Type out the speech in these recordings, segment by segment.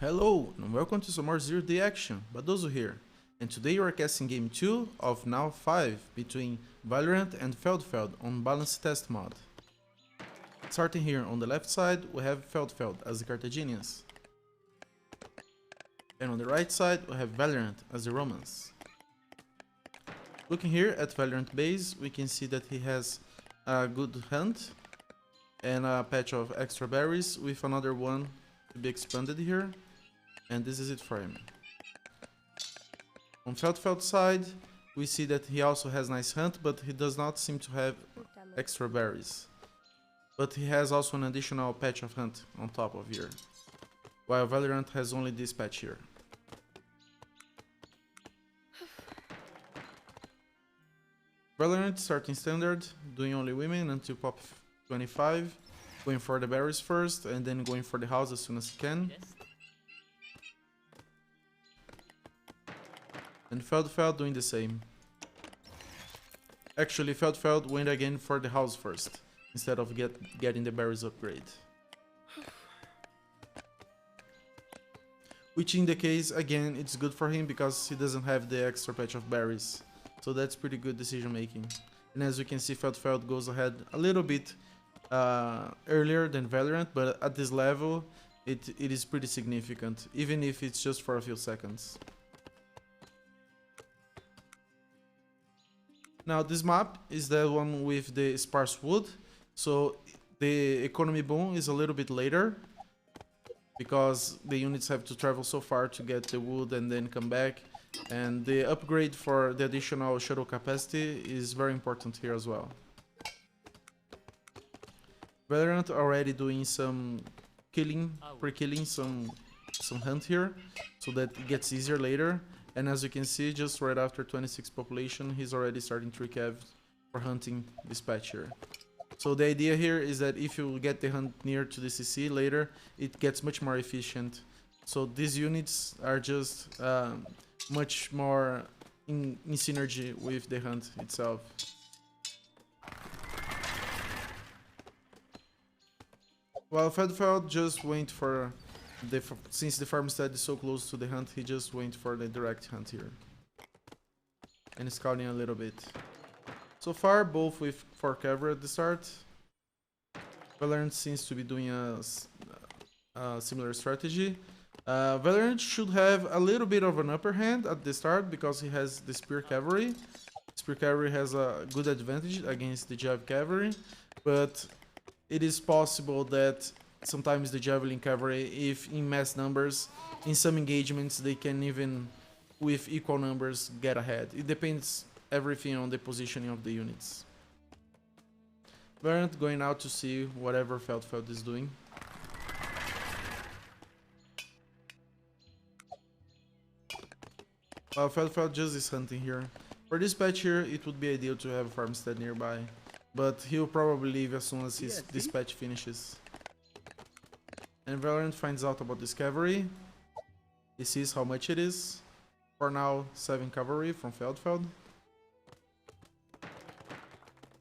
Hello and welcome to some more Zero Day Action, Badozo here, and today we are casting game 2 of now 5 between Valihrant and Feldfeld on balance test mod. Starting here on the left side we have Feldfeld as the Carthaginians, and on the right side we have Valihrant as the Romans. Looking here at Valihrant base, we can see that he has a good hunt and a patch of extra berries with another one to be expanded here. And this is it for him. On Feldfeld's side, we see that he also has nice hunt, but he does not seem to have extra berries. But he has also an additional patch of hunt on top of here, while Valihrant has only this patch here. Valihrant starting standard, doing only women until pop 25, going for the berries first and then going for the house as soon as he can. And Feldfeld doing the same. Actually, Feldfeld went again for the house first, instead of getting the berries upgrade. Which in the case, again, it's good for him because he doesn't have the extra patch of berries. So that's pretty good decision making. And as you can see, Feldfeld goes ahead a little bit earlier than Valihrant, but at this level, it is pretty significant, even if it's just for a few seconds. Now this map is the one with the sparse wood, so the economy boom is a little bit later because the units have to travel so far to get the wood and then come back, and the upgrade for the additional shuttle capacity is very important here as well. Valihrant already doing some killing, pre-killing some hunt here, so that it gets easier later. And as you can see, just right after 26 population, he's already starting 3 cav for hunting this patch here. So the idea here is that if you get the hunt near to the CC later, it gets much more efficient. So these units are just much more in synergy with the hunt itself. While Feldfeld just went for since the farmstead is so close to the hunt, he just went for the direct hunt here. And scouting a little bit. So far, both with 4 cavalry at the start. Valihrant seems to be doing a similar strategy. Valihrant should have a little bit of an upper hand at the start because he has the spear cavalry. Spear cavalry has a good advantage against the jav cavalry, but it is possible that sometimes the javelin cavalry, if in mass numbers, in some engagements they can even with equal numbers get ahead. It depends everything on the positioning of the units. Valihrant going out to see whatever Feldfeld is doing. While Feldfeld just is hunting here. For this patch here, it would be ideal to have a farmstead nearby, but he'll probably leave as soon as this patch finishes. And Valihrant finds out about this cavalry. He sees how much it is. For now, 7 cavalry from Feldfeld.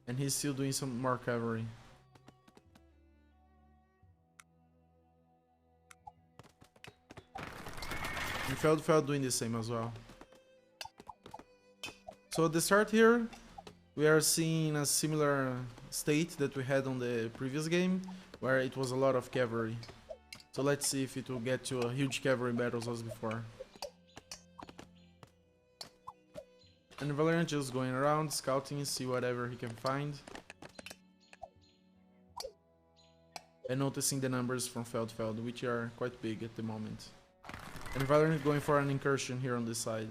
And he's still doing some more cavalry. And Feldfeld doing the same as well. So at the start here, we are seeing a similar state that we had on the previous game, where it was a lot of cavalry. So let's see if it will get to a huge cavalry battles as before. And Valihrant just going around, scouting, see whatever he can find. And noticing the numbers from Feldfeld, which are quite big at the moment. And Valihrant going for an incursion here on this side.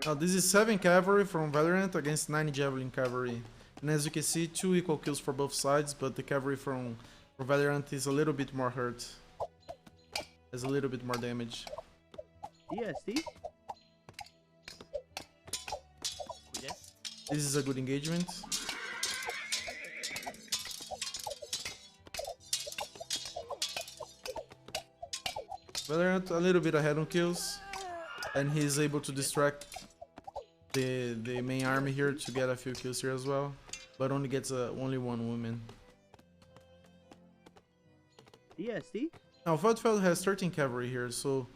Now this is 7 cavalry from Valihrant against 9 javelin cavalry. And as you can see, 2 equal kills for both sides, but the cavalry from Valihrant is a little bit more hurt. Has a little bit more damage. This is a good engagement. Valihrant a little bit ahead on kills. and he's able to distract the main army here to get a few kills here as well, but only gets only one woman. DSD? Now Feldfeld has 13 cavalry here, so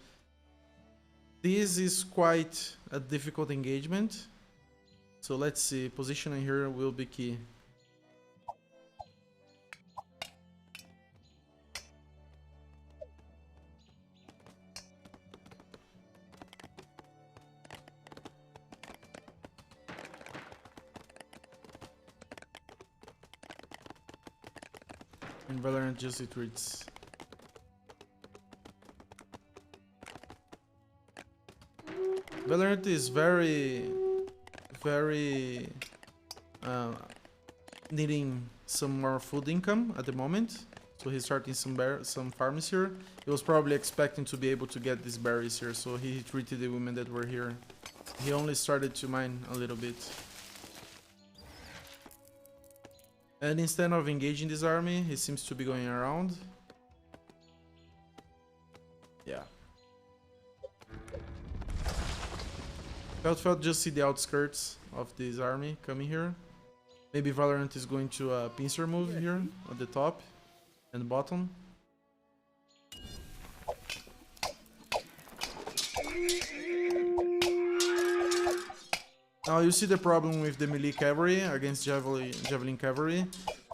this is quite a difficult engagement. So let's see, positioning here will be key. And Valihrant just retreats. Valihrant is very needing some more food income at the moment, so he's starting some farms here. He was probably expecting to be able to get these berries here, so he treated the women that were here. He only started to mine a little bit. And instead of engaging this army, he seems to be going around. Yeah. Feldfeld just see the outskirts of this army coming here. Maybe Valihrant is going to a pincer move here at the top and bottom. Now you see the problem with the melee cavalry against javelin cavalry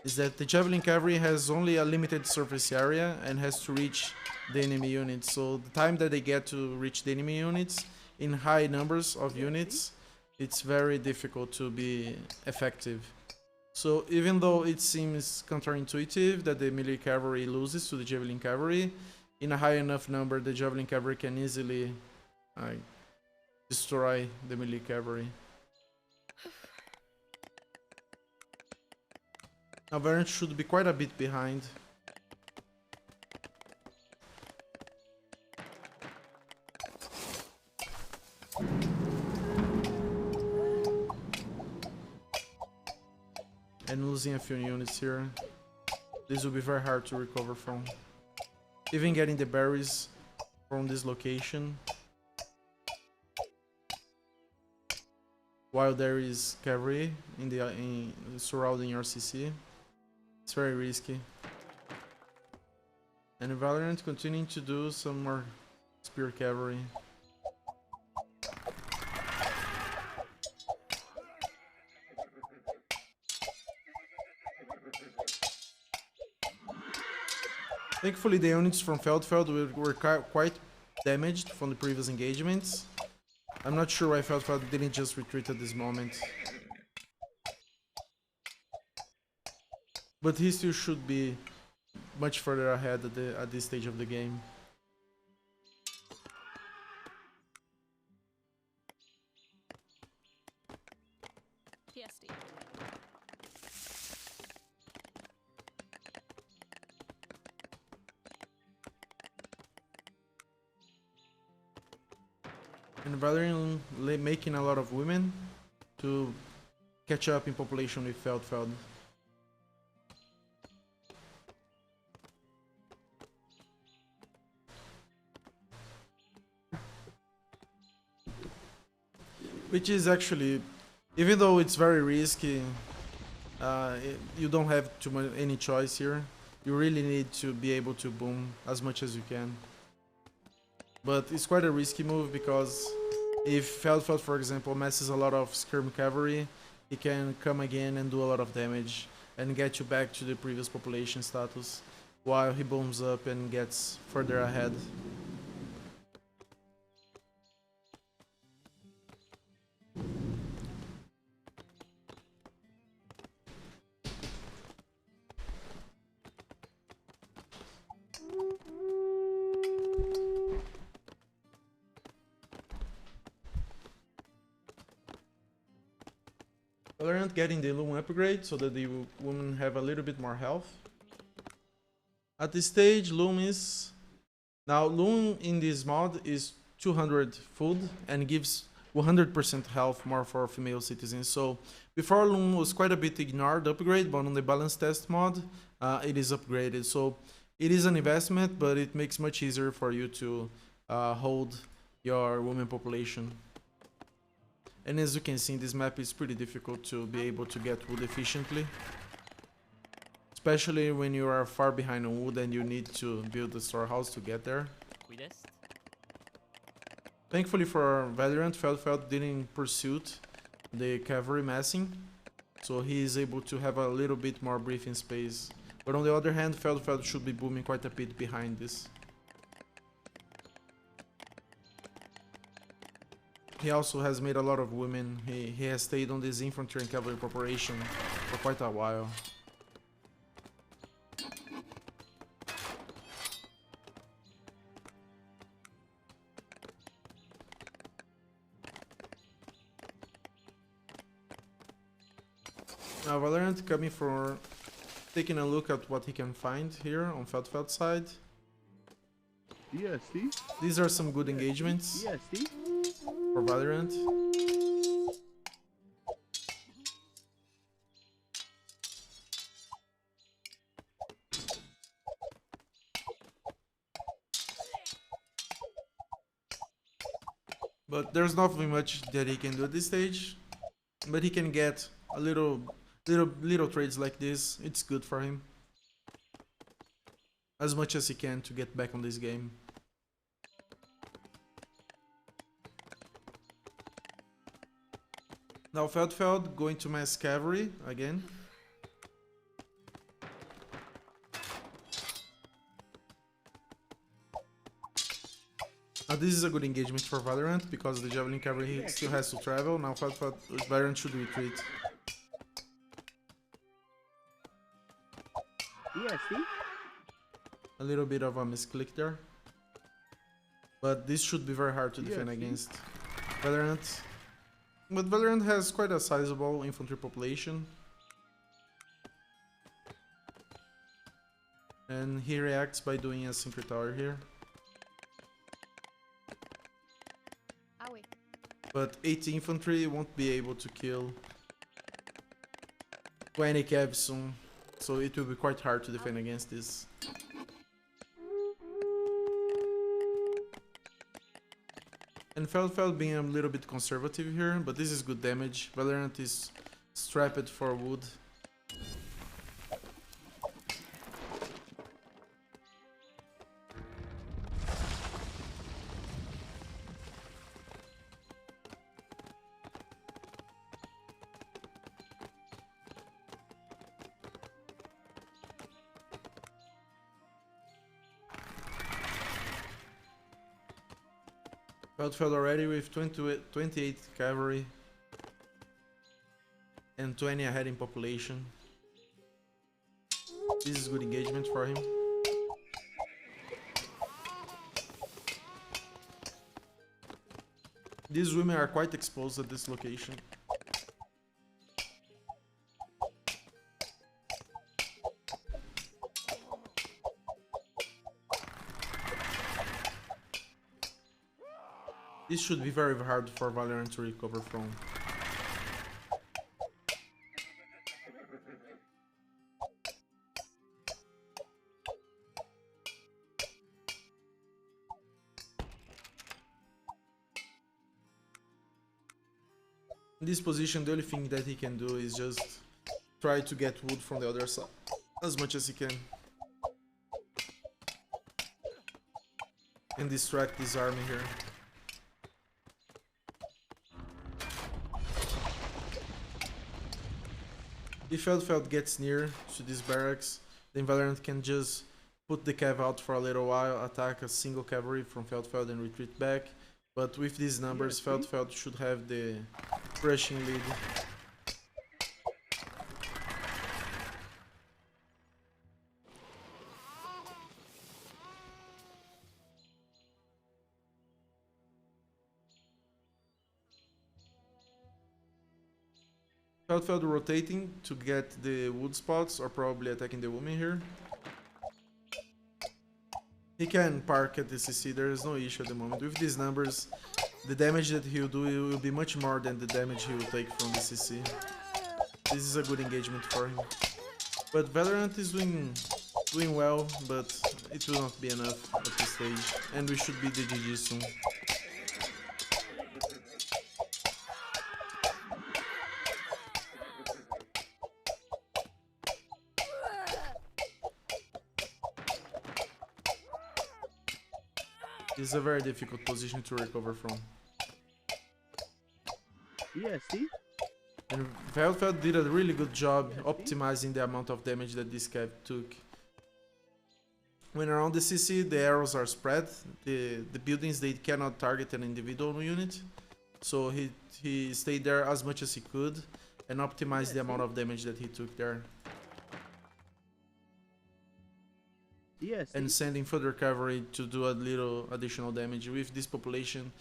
is that the javelin cavalry has only a limited surface area and has to reach the enemy units. So the time that they get to reach the enemy units in high numbers of units, it's very difficult to be effective. So even though it seems counterintuitive that the melee cavalry loses to the javelin cavalry, in a high enough number the javelin cavalry can easily destroy the melee cavalry. Now Valihrant should be quite a bit behind. And losing a few units here. This will be very hard to recover from. Even getting the berries from this location, while there is cavalry in surrounding your CC, it's very risky. And Valihrant continuing to do some more spear cavalry. Thankfully the units from Feldfeld were quite damaged from the previous engagements. I'm not sure why Feldfeld didn't just retreat at this moment. But he still should be much further ahead at this stage of the game. PSD. And Valihrant making a lot of women to catch up in population with Feldfeld. Which is actually, even though it's very risky, you don't have any choice here. You really need to be able to boom as much as you can. But it's quite a risky move because if Feldfeld, for example, messes a lot of skirm cavalry, he can come again and do a lot of damage and get you back to the previous population status while he booms up and gets further ahead. Valihrant getting the Loom upgrade so that the women have a little bit more health. At this stage, Loom is... Now, Loom in this mod is 200 food and gives 100% health more for female citizens. So, before Loom was quite a bit ignored upgrade, but on the balance test mod, it is upgraded. So, it is an investment, but it makes much easier for you to hold your women population. And as you can see, this map is pretty difficult to be able to get wood efficiently. Especially when you are far behind on wood and you need to build a storehouse to get there. Thankfully for Valihrant, Feldfeld didn't pursue the cavalry massing, so he is able to have a little bit more breathing space. But on the other hand, Feldfeld should be booming quite a bit behind this. He also has made a lot of women. He has stayed on this infantry and cavalry preparation for quite a while. Now Valihrant coming for taking a look at what he can find here on Feldfeld's side. DST? These are some good engagements DST? for Valihrant. But there's nothing much that he can do at this stage. But he can get a little trades like this. It's good for him. As much as he can to get back on this game. Now Feldfeld going to mass cavalry again. Now this is a good engagement for Valihrant because the javelin cavalry still has to travel. Now Valihrant should retreat. DST? A little bit of a misclick there. But this should be very hard to defend against Valihrant. But Valihrant has quite a sizable infantry population. And he reacts by doing a synchro tower here. Owie. But 80 infantry won't be able to kill 20 cavs soon. So it will be quite hard to defend against this. And Feldfeld being a little bit conservative here, but this is good damage. Valihrant is strapped for wood. Feldfeld already with 28 cavalry and 20 ahead in population. This is good engagement for him. These women are quite exposed at this location. This should be very hard for Valihrant to recover from. In this position, the only thing that he can do is just try to get wood from the other side as much as he can. And distract this army here. If Feldfeld gets near to these barracks, then Valihrant can just put the cav out for a little while, attack a single cavalry from Feldfeld and retreat back. But with these numbers, Feldfeld should have the rushing lead. Feldfeld rotating to get the wood spots or probably attacking the woman here. He can park at the CC, there is no issue at the moment. With these numbers, the damage that he will do will be much more than the damage he will take from the CC. This is a good engagement for him. But Valihrant is doing well, but it will not be enough at this stage. And we should beat the GG soon. This is a very difficult position to recover from. Yeah, see? And Feldfeld did a really good job optimizing the amount of damage that this guy took. When around the CC, the arrows are spread. The buildings, they cannot target an individual unit. So he stayed there as much as he could and optimized the amount of damage that he took there. Yeah, see? And sending further cavalry to do a little additional damage with this population.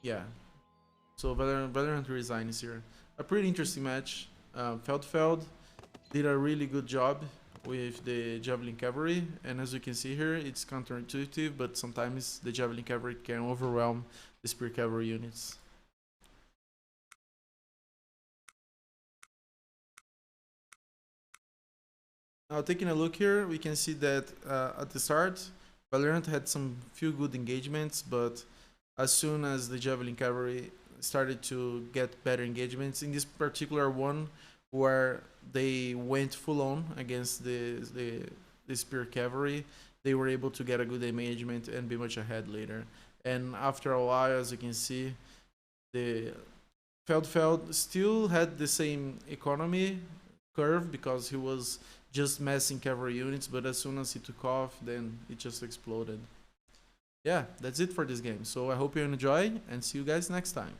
Yeah. So Valihrant resigns here. A pretty interesting match. Feldfeld did a really good job with the javelin cavalry, and as you can see here, it's counterintuitive, but sometimes the javelin cavalry can overwhelm the spear cavalry units. Now taking a look here, we can see that at the start, Valihrant had some few good engagements, but as soon as the javelin cavalry started to get better engagements, in this particular one where they went full on against the spear cavalry, they were able to get a good engagement and be much ahead later. And after a while, as you can see, the Feldfeld still had the same economy curve because he was just massing cavalry units, but as soon as he took off, then it just exploded. Yeah, that's it for this game. So I hope you enjoy and see you guys next time.